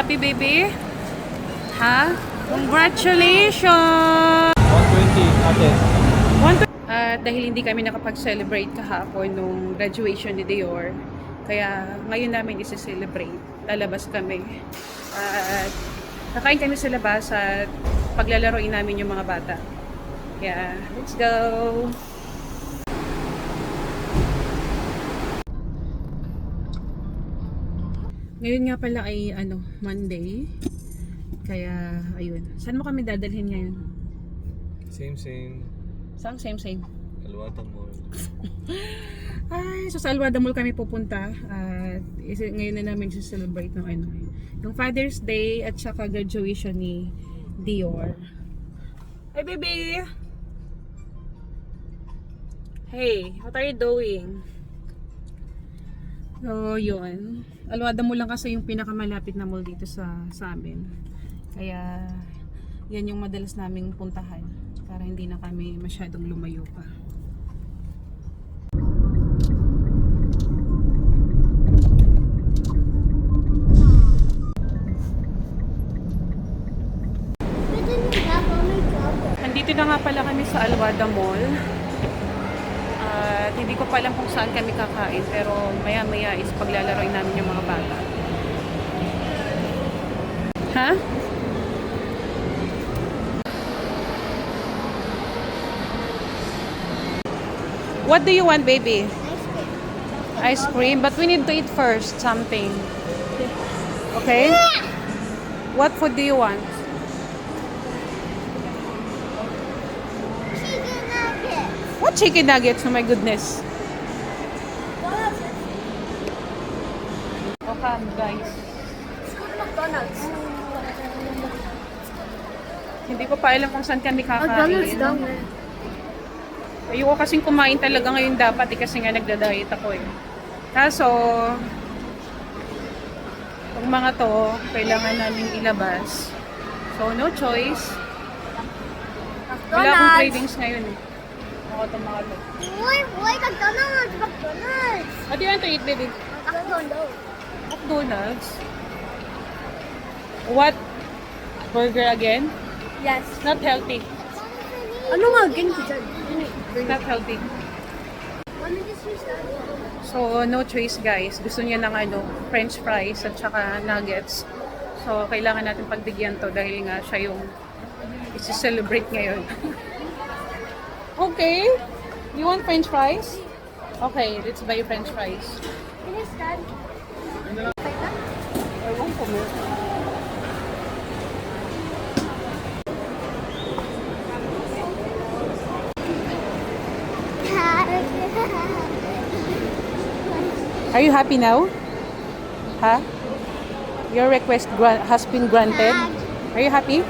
happy, baby? Ha? Congratulations! 120 ate. At dahil hindi kami nakapag-celebrate kahapon nung graduation ni Dior, kaya ngayon namin isi-celebrate. Lalabas kami. At kakain kami sa labas at paglalaroin namin yung mga bata. Kaya, let's go! Ngayon nga pala ay Monday. Kaya ayun. Saan mo kami dadalhin ngayon? Same. Saan? Same. Kalwatan mo. Ay, so sa Alwada Mall kami pupunta. At ngayon na namin celebrate ng yung Father's Day at saka graduation ni Dior. Hey baby! Hey, what are you doing? So, yun. Alwada Mall lang kasi yung pinakamalapit na mall dito sa amin. Kaya, yan yung madalas naming puntahan. Para hindi na kami masyadong lumayo pa. Nandito na nga pala kami sa Alwada Mall. At hindi ko pa alam kung saan kami kakain, pero maya-maya is paglalaroin namin yung mga bata. Ha? What do you want, baby? Ice cream, but we need to eat first something. Okay? What food do you want? Chicken nuggets. What chicken nuggets? Oh my goodness. Oh, come guys. Let's go to McDonald's. Hindi ko pa alam kung saan kami McDonald's kakain. down there. Ayoko kasing kumain talaga ngayon dapat kasi nga nagda-diet ako eh. Kaso, pag mga to, kailangan namin ilabas. So, no choice. Wala akong cravings ngayon eh. Ako itong mga to. Wait, McDonald's. What do you want to eat, baby? McDonald's. McDonald's? What? Burger again? Yes. Not healthy. Ano nga again ko dyan? Not healthy. So, no choice guys. Gusto niya ng french fries at saka nuggets. So, kailangan natin pagbigyan to dahil nga siya yung isi-celebrate ngayon. Okay. You want french fries? Okay, let's buy french fries. Can you stand? I want to milk. Are you happy now? Huh? Your request has been granted. Are you happy?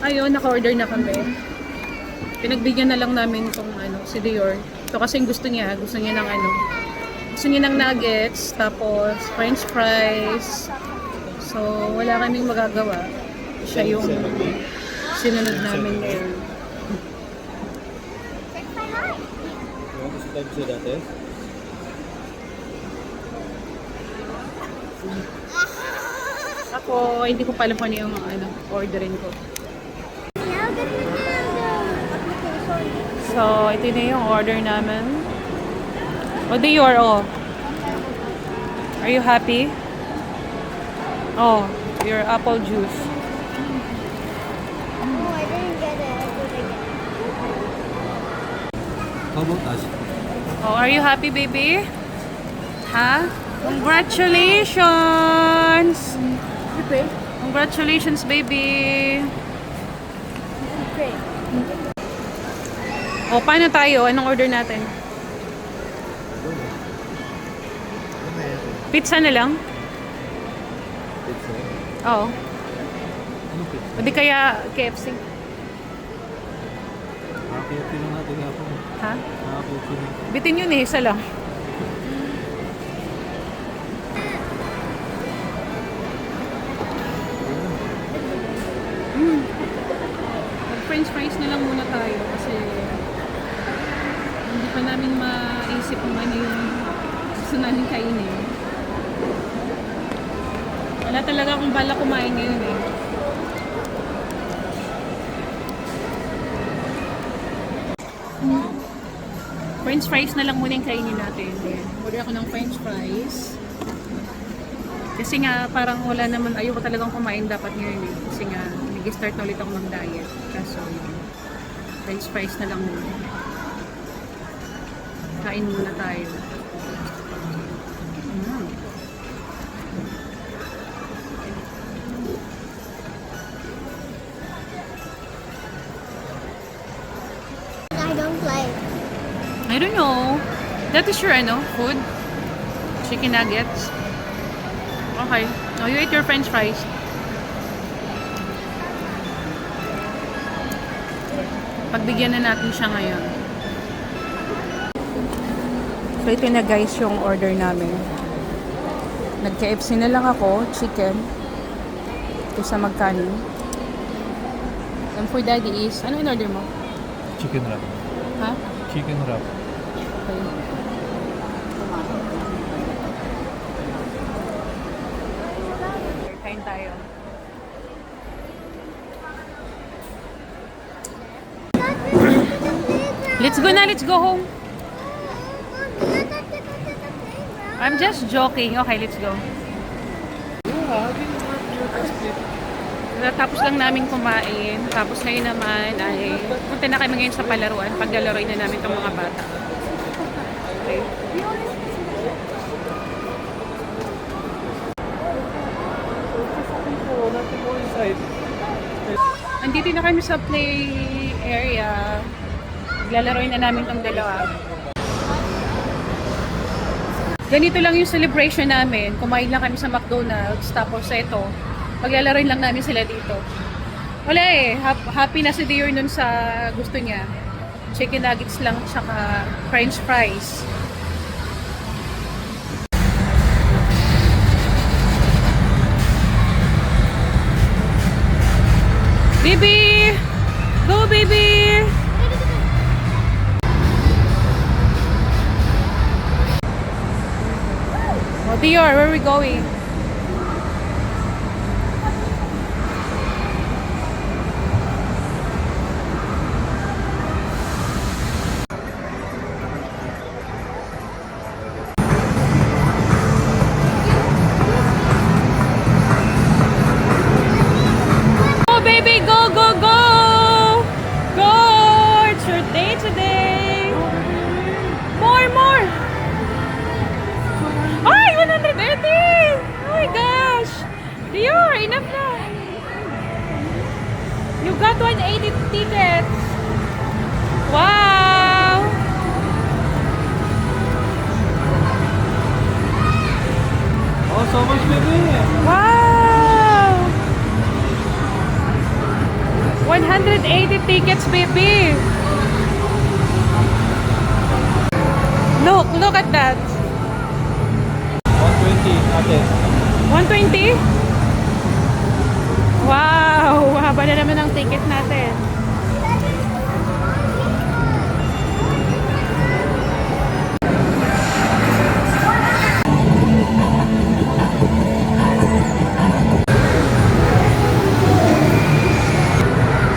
Ayun, naka-order na kami. Pinagbigyan na lang namin kung si Dior. So kasi gusto niya ng gusto niya ng nuggets, tapos french fries. So wala kaming magagawa. Siya yung sinunod namin ngayon. Subscribe sa dati. Ako, hindi ko pa alam kung ano yung orderin ko. So, ito na yung order namin. What do you order? Are you happy? Oh, your apple juice. Oh, I didn't get it. How about us? Oh, are you happy, baby? Ha? Congratulations! Okay. Congratulations, baby! Okay. O, paano tayo? Anong order natin? Pizza na lang? Pizza? Oo. Ano pizza? O di kaya KFC? Nakakiyot lang natin ako. Ha? Nakakiyot lang. Bitin yun eh, isa lang. French fries na lang muna tayo kasi hindi pa namin maisip kung ano yung gusto namin kainin. Wala talaga akong bala kumain ngayon eh. French fries na lang muna yung kainin natin. Ayan. Order ako ng French fries. Kasi nga, parang wala naman, ayoko talagang kumain dapat ngayon eh. Kasi nga, nag-start na ulit ako mag-diet. Kaso, French fries na lang muna. Kain muna tayo. I don't like. I don't know. That is your food? Chicken nuggets? Okay. Oh, you ate your French fries. Pagbigyan na natin siya ngayon. So ito na guys yung order namin. Nag-KFC na lang ako, chicken. Ito sa magkano. And for daddy is, ano in-order mo? Chicken wrap. Ha? Chicken wrap. Okay. Kain tayo. Let's go na, let's go home. I'm just joking. Okay, let's go. Tapos lang namin kumain. Tapos ngayon naman ay punta na kami ngayon sa palaruan. Paglalaroin na namin itong mga bata. Okay. Nothing more inside. Andito na kami sa play area. Paglalaroin na namin itong dalawa. Ganito lang yung celebration namin. Kumain lang kami sa McDonald's. Tapos ito, paglalaroin lang namin sila dito. Wala eh. Happy na si Dior nun sa gusto niya. Chicken nuggets lang tsaka French fries. Baby! Go baby! Oh Dior, where are we going? Go baby, go, go, go! Go! It's your day today! More! Ay, 180! Oh my gosh! Dior, enough na! You got 180 tickets! Wow! Oh, so much, baby. Wow! 180 tickets, baby! Look at that! 120, ate. 120? Wow! Haba na naman ang ticket natin.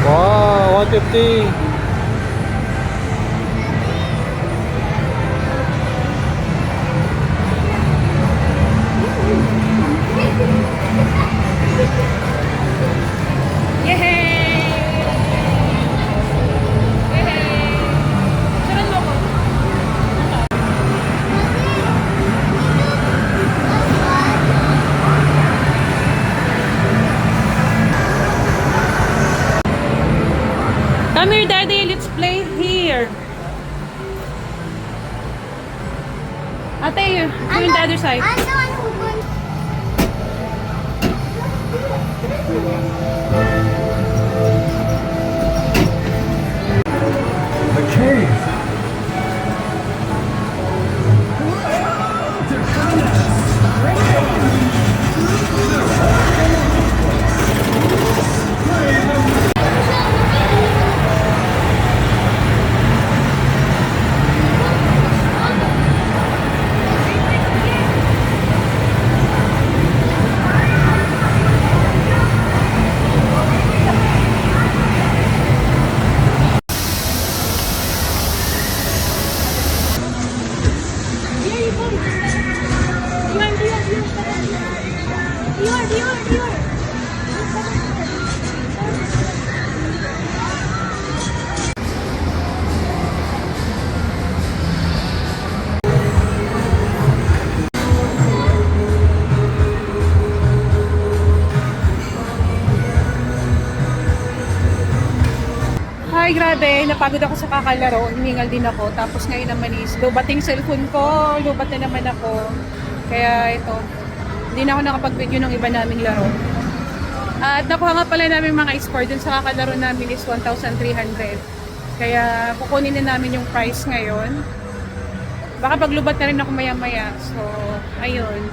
Wow, 150. Yay! Yay! Saran mo ko. Come here, Daddy. Let's play here. Ate, you in the other side. I'm the one who won. Okay. Dior, Dior, Dior. Hi, grabe. Napagod ako sa kakalaro. Hiningal din ako. Tapos ngayon naman is lubating cellphone ko. Lubat na naman ako. Kaya ito. Hindi na ako nakapag-video ng iba naming laro. At nakuha nga pala namin mga score dun sa kakalaro namin is 1,300. Kaya kukunin na namin yung price ngayon. Baka paglubat na rin ako maya-maya. So, ayun.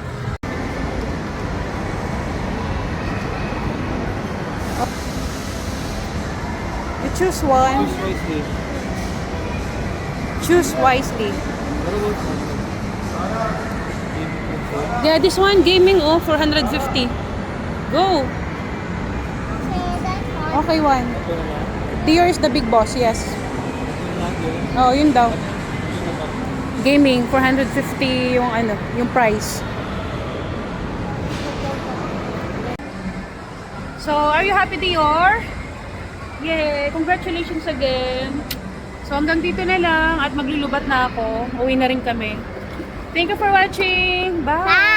You choose one. wisely. Choose wisely. What about one? Yeah, this one, gaming, oh, 450. Go. Okay, that's fine. Okay, one. Ito na lang. Dior is the big boss, yes. Yun lang yun. Oh, yun daw. Yun na ba? Gaming, 450 yung ano, yung price. So, are you happy, Dior? Yay! Congratulations again. So, hanggang dito na lang at maglulubat na ako. Uwi na rin kami. Thank you for watching. Bye!